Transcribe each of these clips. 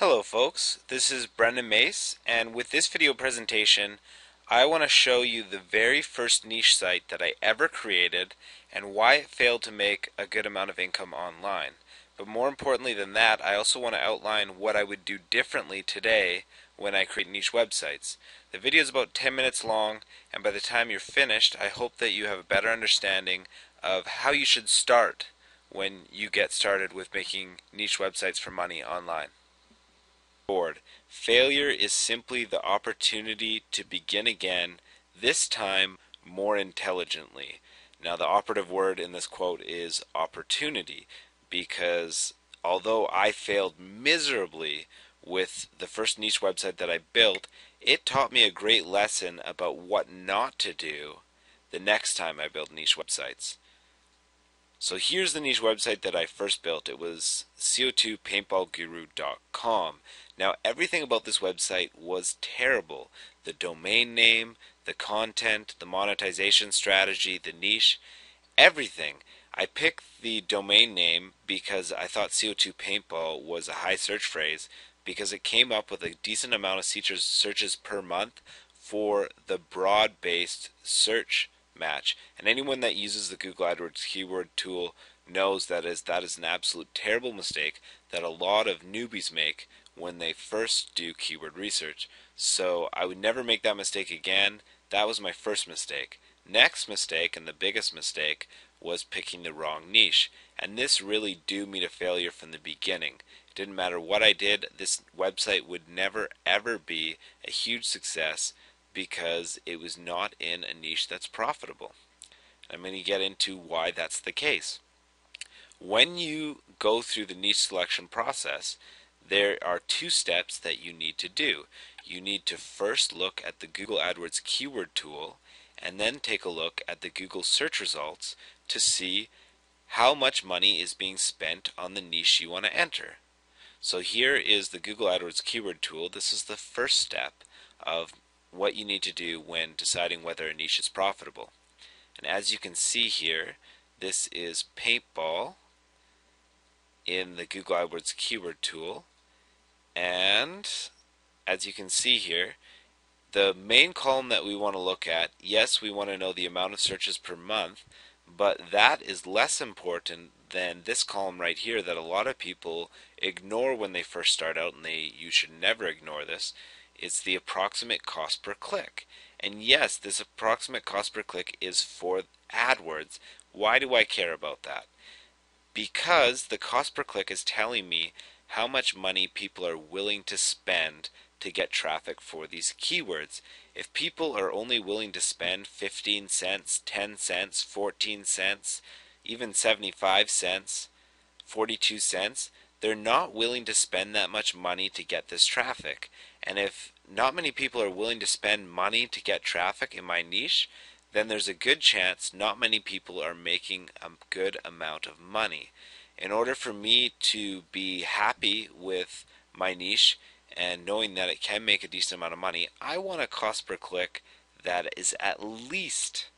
Hello folks, this is Brendan Mace, and with this video presentation I want to show you the very first niche site that I ever created and why it failed to make a good amount of income online. But more importantly than that, I also want to outline what I would do differently today when I create niche websites. The video is about 10 minutes long, and by the time you're finished I hope that you have a better understanding of how you should start when you get started with making niche websites for money online. Board. Failure is simply the opportunity to begin again, this time more intelligently. Now the operative word in this quote is opportunity, because although I failed miserably with the first niche website that I built, it taught me a great lesson about what not to do the next time I build niche websites. So here's the niche website that I first built. It was co2paintballguru.com. Now everything about this website was terrible. The domain name, the content, the monetization strategy, the niche, everything. I picked the domain name because I thought CO2 Paintball was a high search phrase because it came up with a decent amount of searches per month for the broad-based search match. And anyone that uses the Google AdWords keyword tool knows that is an absolute terrible mistake that a lot of newbies make when they first do keyword research. So I would never make that mistake again. That was my first mistake. Next mistake, and the biggest mistake, was picking the wrong niche. And this really doomed me to failure from the beginning. It didn't matter what I did, this website would never ever be a huge success because it was not in a niche that's profitable. I'm going to get into why that's the case. When you go through the niche selection process, there are two steps that you need to do. You need to first look at the Google AdWords keyword tool and then take a look at the Google search results to see how much money is being spent on the niche you want to enter. So here is the Google AdWords keyword tool. This is the first step of what you need to do when deciding whether a niche is profitable. And as you can see here, this is paintball in the Google AdWords keyword tool. And as you can see here, the main column that we want to look at, yes, we want to know the amount of searches per month, but that is less important than this column right here that a lot of people ignore when they first start out, and you should never ignore this. It's the approximate cost per click. And yes, this approximate cost per click is for AdWords. Why do I care about that? Because the cost per click is telling me how much money people are willing to spend to get traffic for these keywords. If people are only willing to spend 15 cents, 10 cents, 14 cents, even 75 cents, 42 cents, they're not willing to spend that much money to get this traffic. And if not many people are willing to spend money to get traffic in my niche, then there's a good chance not many people are making a good amount of money. In order for me to be happy with my niche and knowing that it can make a decent amount of money, I want a cost per click that is at least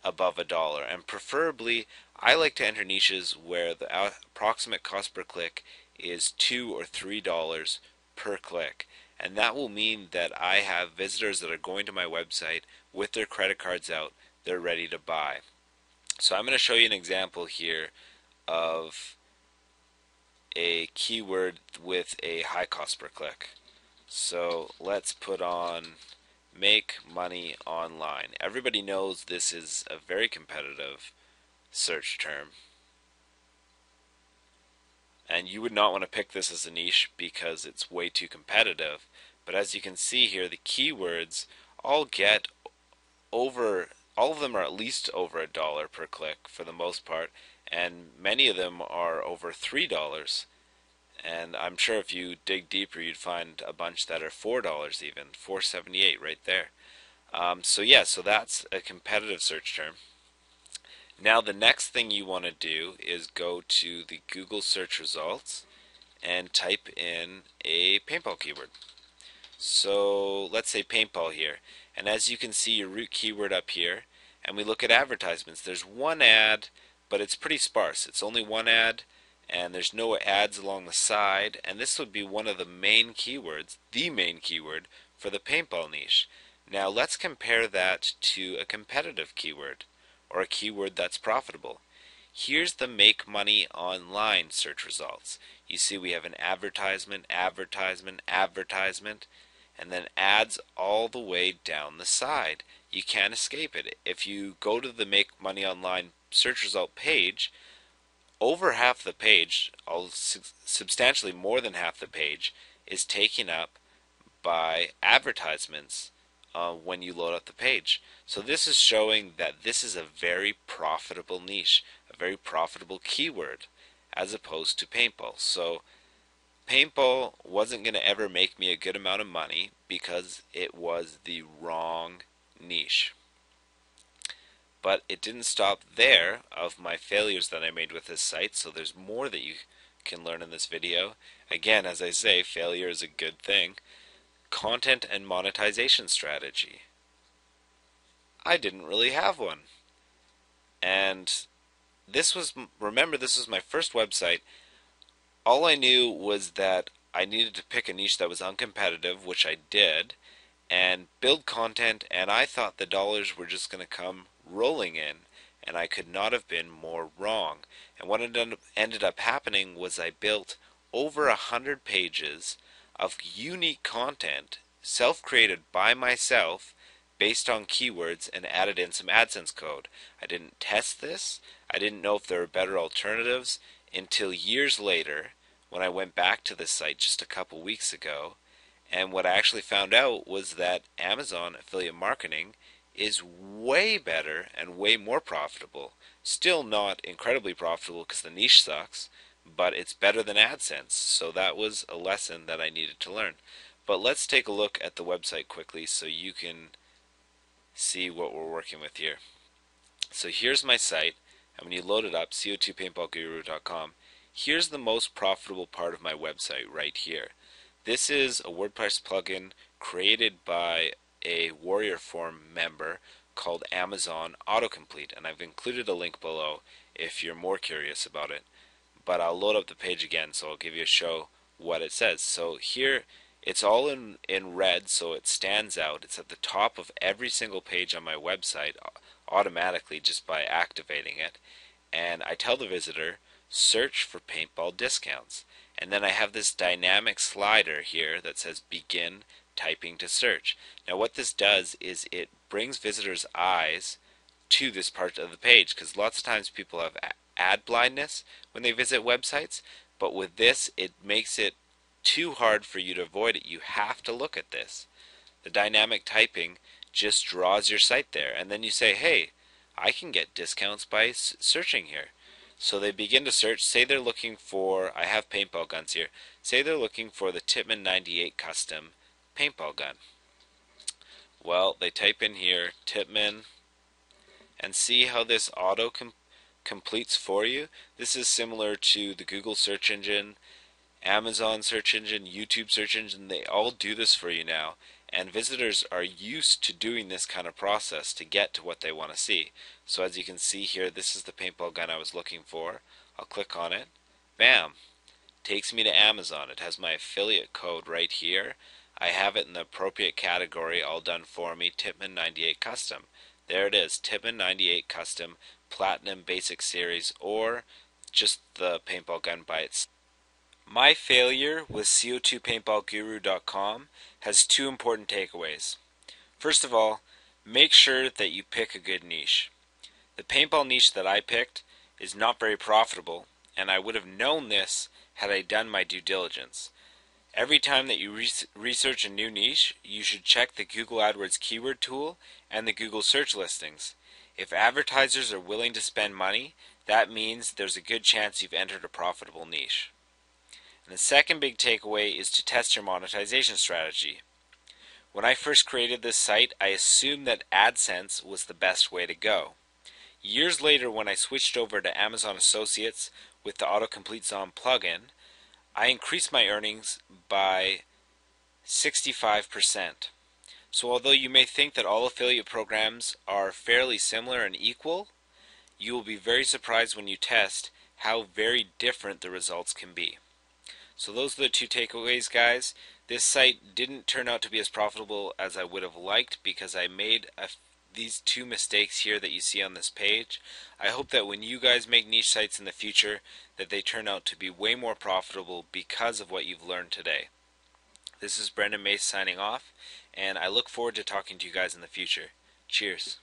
above $1, and preferably I like to enter niches where the approximate cost per click is $2 or $3 per click, and that will mean that I have visitors that are going to my website with their credit cards out, they're ready to buy. So I'm going to show you an example here of a keyword with a high cost per click. So let's put on make money online. Everybody knows this is a very competitive search term, and you would not want to pick this as a niche because it's way too competitive. But as you can see here, the keywords all of them are at least over $1 per click for the most part, and many of them are over $3. And I'm sure if you dig deeper, you'd find a bunch that are $4 even, $4.78 right there. So that's a competitive search term. Now the next thing you want to do is go to the Google search results and type in a paintball keyword. So let's say paintball here, and as you can see your root keyword up here, and we look at advertisements, there's one ad, but it's pretty sparse. It's only one ad, and there's no ads along the side, and this would be one of the main keywords, the main keyword for the paintball niche. Now let's compare that to a competitive keyword, or a keyword that's profitable. Here's the make money online search results. You see we have an advertisement, advertisement, advertisement, and then ads all the way down the side. You can't escape it. If you go to the make money online search result page, over half the page, substantially more than half the page, is taken up by advertisements when you load up the page. So this is showing that this is a very profitable niche, a very profitable keyword, as opposed to paintball. So paintball wasn't going to ever make me a good amount of money because it was the wrong niche. But it didn't stop there of my failures that I made with this site, so there's more that you can learn in this video. Again, as I say, failure is a good thing. Content and monetization strategy. I didn't really have one. And remember, this was my first website. All I knew was that I needed to pick a niche that was uncompetitive, which I did, and build content, and I thought the dollars were just going to come rolling in, and I could not have been more wrong. And what ended up happening was I built over 100 pages of unique content, self-created by myself, based on keywords, and added in some AdSense code. I didn't test this. I didn't know if there were better alternatives until years later when I went back to this site just a couple weeks ago. And what I actually found out was that Amazon affiliate marketing is way better and way more profitable. Still not incredibly profitable because the niche sucks, but it's better than AdSense. So that was a lesson that I needed to learn. But let's take a look at the website quickly so you can see what we're working with here. So here's my site, and when you load it up, co2paintballguru.com, here's the most profitable part of my website right here. This is a WordPress plugin created by a Warrior Forum member called Amazon Autocomplete, and I've included a link below if you're more curious about it. But I'll load up the page again, so I'll give you a show what it says. So here it's all in red, so it stands out. It's at the top of every single page on my website automatically just by activating it. And I tell the visitor, search for paintball discounts. And then I have this dynamic slider here that says begin typing to search. Now what this does is it brings visitors' eyes to this part of the page, because lots of times people have ad blindness when they visit websites, but with this it makes it too hard for you to avoid it. You have to look at this. The dynamic typing just draws your site there, and then you say, hey, I can get discounts by searching here. So they begin to search. Say they're looking for, I have paintball guns here, say they're looking for the Tippmann 98 custom paintball gun. Well, they type in here Tippmann, and see how this auto completes for you. This is similar to the Google search engine, Amazon search engine, YouTube search engine. They all do this for you now, and visitors are used to doing this kind of process to get to what they want to see. So as you can see here, this is the paintball gun I was looking for. I'll click on it. Bam! Takes me to Amazon. It has my affiliate code right here. I have it in the appropriate category, all done for me, Tippmann 98 Custom. There it is, Tippmann 98 Custom Platinum Basic Series, or just the paintball gun by itself. My failure with co2paintballguru.com has two important takeaways. First of all, make sure that you pick a good niche. The paintball niche that I picked is not very profitable, and I would have known this had I done my due diligence. Every time that you research a new niche, you should check the Google AdWords keyword tool and the Google search listings. If advertisers are willing to spend money, that means there's a good chance you've entered a profitable niche. And the second big takeaway is to test your monetization strategy. When I first created this site, I assumed that AdSense was the best way to go. Years later, when I switched over to Amazon Associates with the Autocomplete Zone plugin, I increased my earnings by 65%. So although you may think that all affiliate programs are fairly similar and equal, you will be very surprised when you test how very different the results can be. So those are the two takeaways, guys. This site didn't turn out to be as profitable as I would have liked because I made these two mistakes here that you see on this page. I hope that when you guys make niche sites in the future, that they turn out to be way more profitable because of what you've learned today. This is Brendan Mace signing off, and I look forward to talking to you guys in the future. Cheers.